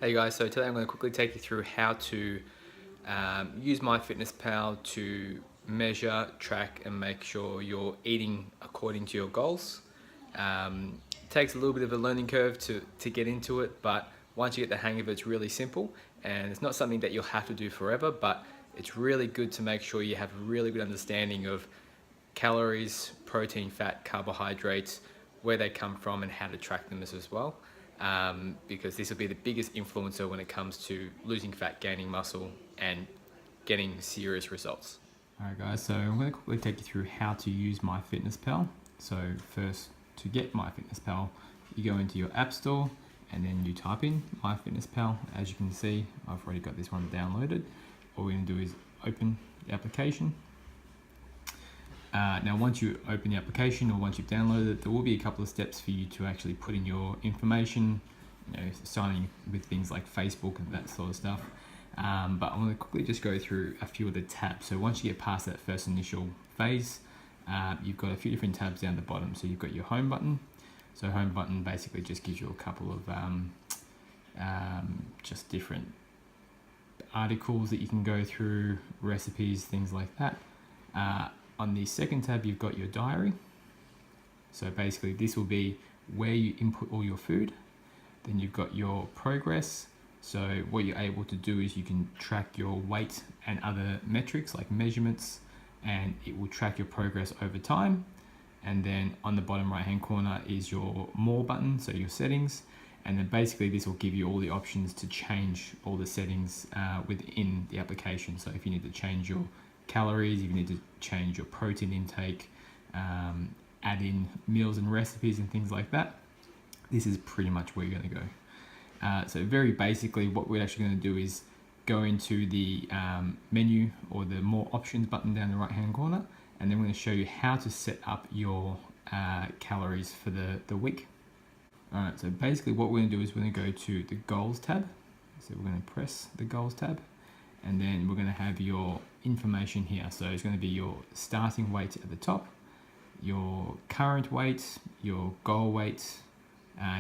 Hey guys, so today I'm going to quickly take you through how to use MyFitnessPal to measure, track and make sure you're eating according to your goals. It takes a little bit of a learning curve to get into it, but once you get the hang of it, it's really simple and it's not something that you'll have to do forever, but it's really good to make sure you have a really good understanding of calories, protein, fat, carbohydrates, where they come from and how to track them as well. Because this will be the biggest influencer when it comes to losing fat, gaining muscle, and getting serious results. Alright guys, so I'm going to quickly take you through how to use MyFitnessPal. So first, to get MyFitnessPal, you go into your app store and then you type in MyFitnessPal. As you can see, I've already got this one downloaded. All we're going to do is open the application. Now once you open the application or once you've downloaded it, there will be a couple of steps for you to actually put in your information, signing with things like Facebook and that sort of stuff. But I'm going to quickly just go through a few of the tabs. So once you get past that first initial phase, you've got a few different tabs down the bottom. So you've got your home button. So home button basically just gives you a couple of just different articles that you can go through, recipes, things like that. On the second tab, you've got your diary. So basically this will be where you input all your food. Then you've got your progress. So what you're able to do is you can track your weight and other metrics like measurements, and it will track your progress over time. And then on the bottom right hand corner is your more button, so your settings. And then basically this will give you all the options to change all the settings within the application. So if you need to change your calories, if you need to change your protein intake, add in meals and recipes and things like that, this is pretty much where you're going to go. So very basically what we're actually going to do is go into the menu or the more options button down the right hand corner, and then we're going to show you how to set up your calories for the week. Alright, so basically what we're going to do is we're going to go to the goals tab. So we're going to press the goals tab, and then we're going to have your information here. So it's going to be your starting weight at the top, your current weight, your goal weight,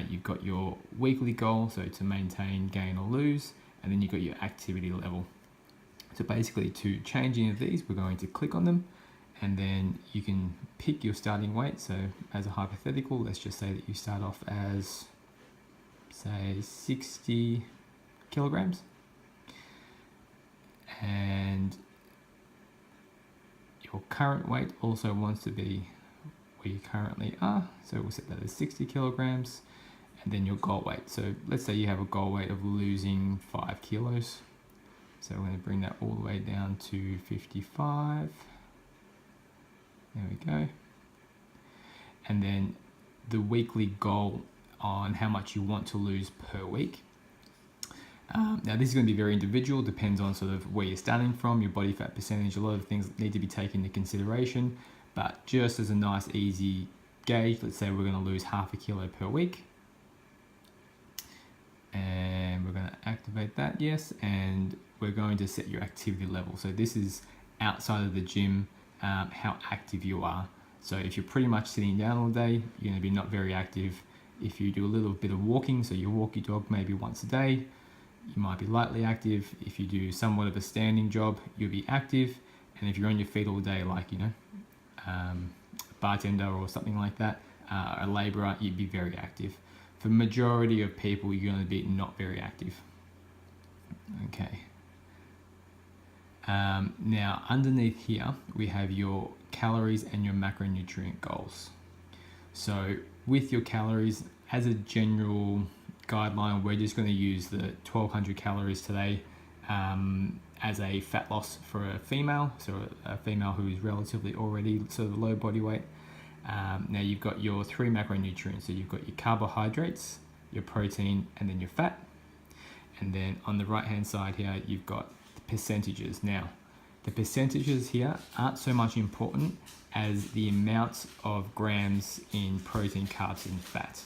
you've got your weekly goal, so to maintain, gain or lose, and then you've got your activity level. So basically to change any of these, we're going to click on them, and then you can pick your starting weight. So as a hypothetical, let's just say that you start off as, say, 60 kilograms. And your current weight also wants to be where you currently are. So we'll set that as 60 kilograms. And then your goal weight. So let's say you have a goal weight of losing 5 kilos. So we're going to bring that all the way down to 55. There we go. And then the weekly goal on how much you want to lose per week. Now this is going to be very individual, depends on sort of where you're starting from, your body fat percentage. A lot of things need to be taken into consideration, but just as a nice easy gauge, let's say we're going to lose half a kilo per week. And we're going to activate that, yes, and we're going to set your activity level. So this is outside of the gym, how active you are. So if you're pretty much sitting down all day, you're going to be not very active. If you do a little bit of walking, so you walk your dog maybe once a day, you might be lightly active. If you do somewhat of a standing job, you'll be active. And if you're on your feet all day, like, a bartender or something like that, a laborer, you'd be very active. For the majority of people, you're going to be not very active. Okay. Now, underneath here, we have your calories and your macronutrient goals. So with your calories, as a general guideline, we're just going to use the 1200 calories today as a fat loss for a female, so a female who is relatively already sort of low body weight. Now you've got your 3 macronutrients, so you've got your carbohydrates, your protein, and then your fat. And then on the right hand side here, you've got the percentages. Now the percentages here aren't so much important as the amounts of grams in protein, carbs, and fat.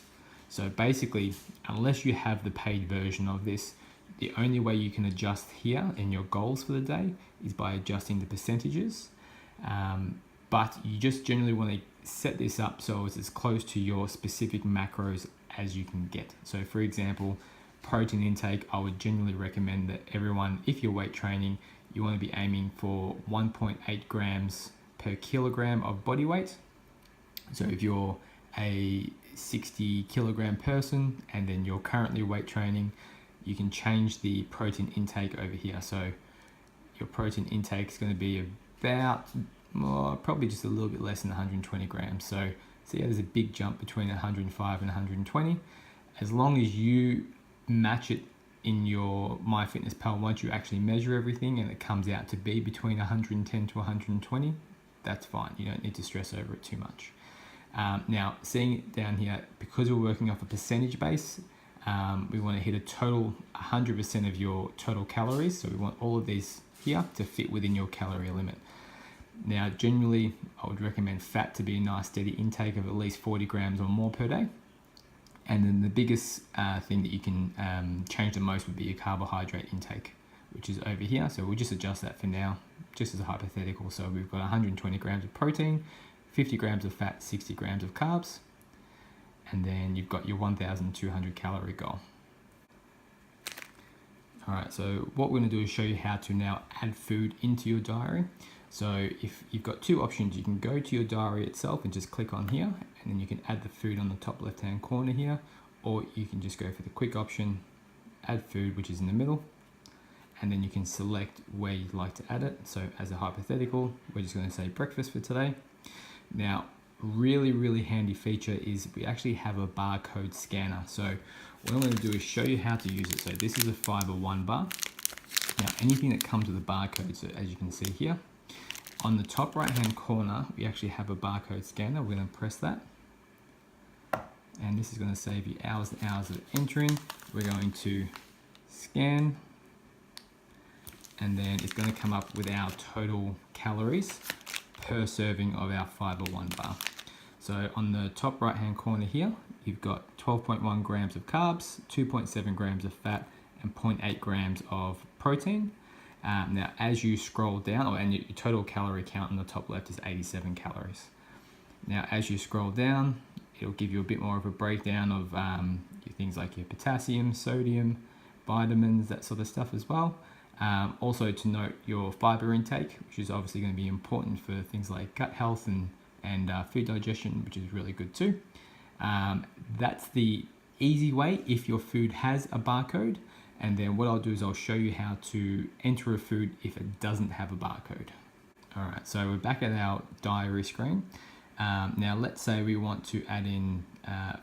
So basically, unless you have the paid version of this, the only way you can adjust here in your goals for the day is by adjusting the percentages. But you just generally want to set this up so it's as close to your specific macros as you can get. So for example, protein intake, I would generally recommend that everyone, if you're weight training, you want to be aiming for 1.8 grams per kilogram of body weight. So if you're a 60 kilogram person and then you're currently weight training, you can change the protein intake over here. So your protein intake is going to be about probably just a little bit less than 120 grams. So see how there's a big jump between 105 and 120. As long as you match it in your MyFitnessPal, once you actually measure everything and it comes out to be between 110 to 120, that's fine. You don't need to stress over it too much. Now, seeing it down here, because we're working off a percentage base, we want to hit a total 100% of your total calories. So we want all of these here to fit within your calorie limit. Now, generally, I would recommend fat to be a nice steady intake of at least 40 grams or more per day. And then the biggest thing that you can change the most would be your carbohydrate intake, which is over here. So we'll just adjust that for now, just as a hypothetical. So we've got 120 grams of protein, 50 grams of fat, 60 grams of carbs, and then you've got your 1,200 calorie goal. All right, so what we're gonna do is show you how to now add food into your diary. So if you've got two options, you can go to your diary itself and just click on here, and then you can add the food on the top left-hand corner here, or you can just go for the quick option, add food, which is in the middle, and then you can select where you'd like to add it. So as a hypothetical, we're just gonna say breakfast for today. Now, really handy feature is we actually have a barcode scanner. So what I'm going to do is show you how to use it. So this is a Fiber One bar. Now, anything that comes with a barcode, so as you can see here, on the top right hand corner, we actually have a barcode scanner. We're going to press that. And this is going to save you hours and hours of entering. We're going to scan. And then it's going to come up with our total calories per serving of our Fiber One bar. So on the top right hand corner here, you've got 12.1 grams of carbs, 2.7 grams of fat, and 0.8 grams of protein. Now as you scroll down, and your total calorie count on the top left is 87 calories. Now as you scroll down, it'll give you a bit more of a breakdown of things like your potassium, sodium, vitamins, that sort of stuff as well. Also to note your fiber intake, which is obviously going to be important for things like gut health and food digestion, which is really good too. That's the easy way if your food has a barcode. And then what I'll do is I'll show you how to enter a food if it doesn't have a barcode. All right, so we're back at our diary screen. Now let's say we want to add in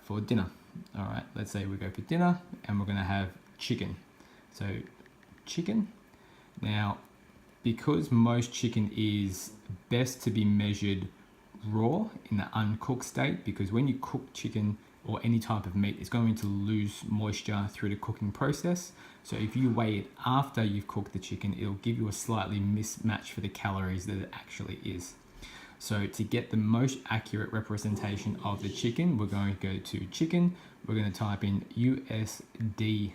for dinner. All right, let's say we go for dinner and we're going to have chicken. So chicken. Now, because most chicken is best to be measured raw in the uncooked state, because when you cook chicken or any type of meat, it's going to lose moisture through the cooking process. So if you weigh it after you've cooked the chicken, it'll give you a slightly mismatch for the calories that it actually is. So to get the most accurate representation of the chicken, we're going to go to chicken. We're going to type in USDA.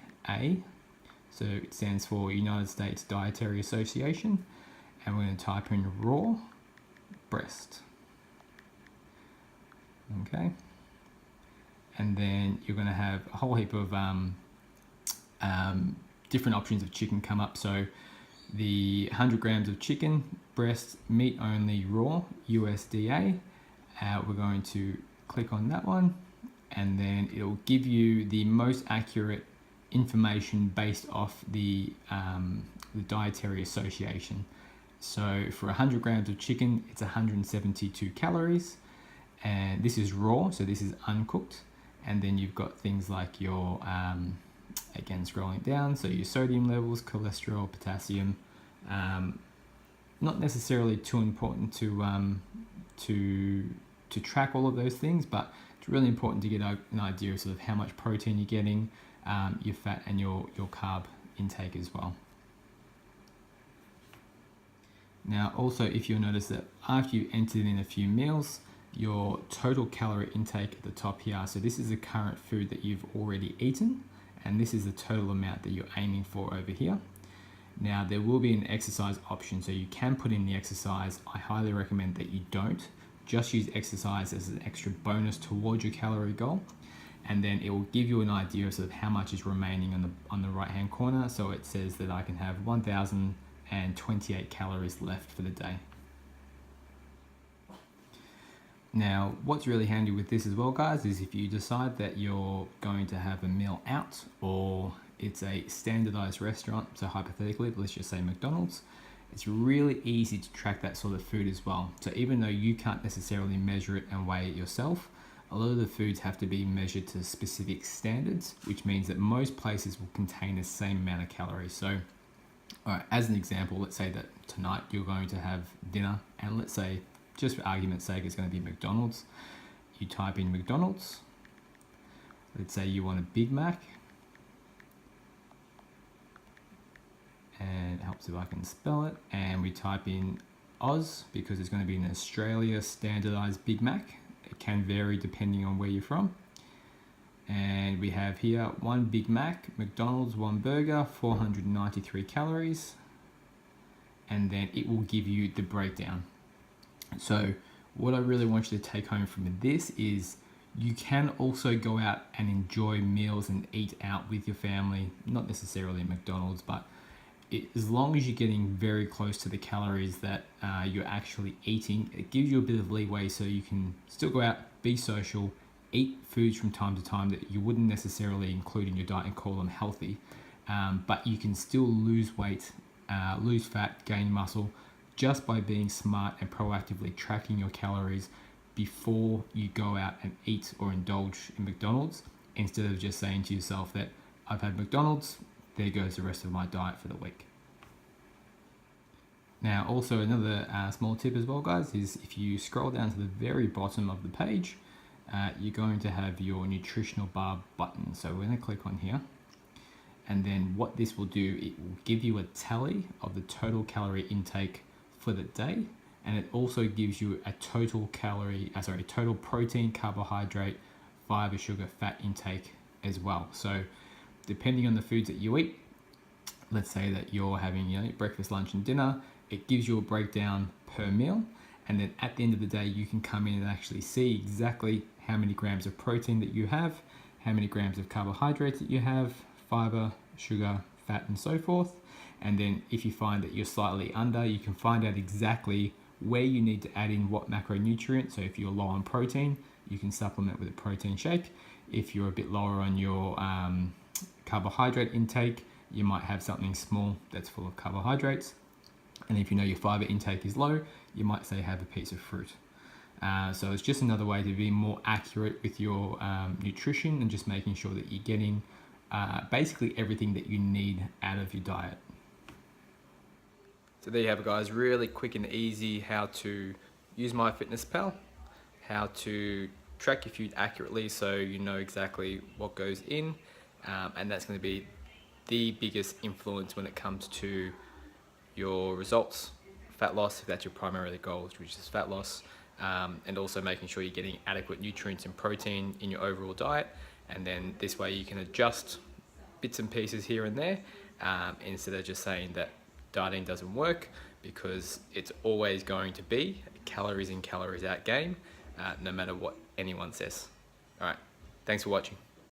So it stands for United States Dietary Association. And we're going to type in raw breast. Okay. And then you're going to have a whole heap of different options of chicken come up. So the 100 grams of chicken, breast, meat only, raw, USDA. We're going to click on that one, and then it'll give you the most accurate information based off the Dietary Association. So for 100 grams of chicken, it's 172 calories, and this is raw, so this is uncooked. And then you've got things like your, again, scrolling down, so your sodium levels, cholesterol, potassium. Not necessarily too important to track all of those things, but it's really important to get an idea of sort of how much protein you're getting, your fat and your carb intake as well. Now, also, if you'll notice that after you entered in a few meals, your total calorie intake at the top here. So this is the current food that you've already eaten, and this is the total amount that you're aiming for over here. Now there will be an exercise option, so you can put in the exercise. I highly recommend that you don't. Just use exercise as an extra bonus towards your calorie goal. and then it will give you an idea of sort of how much is remaining on the right hand corner. So it says that I can have 1,028 calories left for the day. Now, what's really handy with this as well, guys, is if you decide that you're going to have a meal out, or it's a standardized restaurant, so hypothetically, let's just say McDonald's, it's really easy to track that sort of food as well. So even though you can't necessarily measure it and weigh it yourself, a lot of the foods have to be measured to specific standards, which means that most places will contain the same amount of calories. So, all right, as an example, let's say that tonight you're going to have dinner, and let's say, just for argument's sake, it's going to be McDonald's. You type in McDonald's. Let's say you want a Big Mac. And it helps if I can spell it. And we type in Oz because it's going to be an Australia standardized Big Mac. It can vary depending on where you're from. And we have here one Big Mac, McDonald's, one burger, 493 calories. And then it will give you the breakdown. So what I really want you to take home from this is you can also go out and enjoy meals and eat out with your family, not necessarily McDonald's, but as long as you're getting very close to the calories that you're actually eating, it gives you a bit of leeway so you can still go out, be social, eat foods from time to time that you wouldn't necessarily include in your diet and call them healthy, but you can still lose weight, lose fat, gain muscle, just by being smart and proactively tracking your calories before you go out and eat or indulge in McDonald's, instead of just saying to yourself that I've had McDonald's, there goes the rest of my diet for the week. Now, also another small tip as well, guys, is if you scroll down to the very bottom of the page, you're going to have your nutritional bar button. So we're going to click on here. And then what this will do, it will give you a tally of the total calorie intake for the day, and it also gives you a total protein, carbohydrate, fiber, sugar, fat intake as well. So depending on the foods that you eat, let's say that you're having breakfast, lunch and dinner, it gives you a breakdown per meal, and then at the end of the day you can come in and actually see exactly how many grams of protein that you have, how many grams of carbohydrates that you have, fiber, sugar, fat and so forth. And then if you find that you're slightly under, you can find out exactly where you need to add in what macronutrient. So if you're low on protein, you can supplement with a protein shake. If you're a bit lower on your carbohydrate intake, you might have something small that's full of carbohydrates. And if you know your fiber intake is low, you might say have a piece of fruit. So it's just another way to be more accurate with your nutrition and just making sure that you're getting basically everything that you need out of your diet. So there you have it, guys. Really quick and easy how to use MyFitnessPal, how to track your food accurately so you know exactly what goes in, and that's going to be the biggest influence when it comes to your results. Fat loss, if that's your primary goal, which is fat loss, and also making sure you're getting adequate nutrients and protein in your overall diet, and then this way you can adjust bits and pieces here and there, instead of just saying that dieting doesn't work, because it's always going to be a calories in, calories out game, no matter what anyone says. All right, thanks for watching.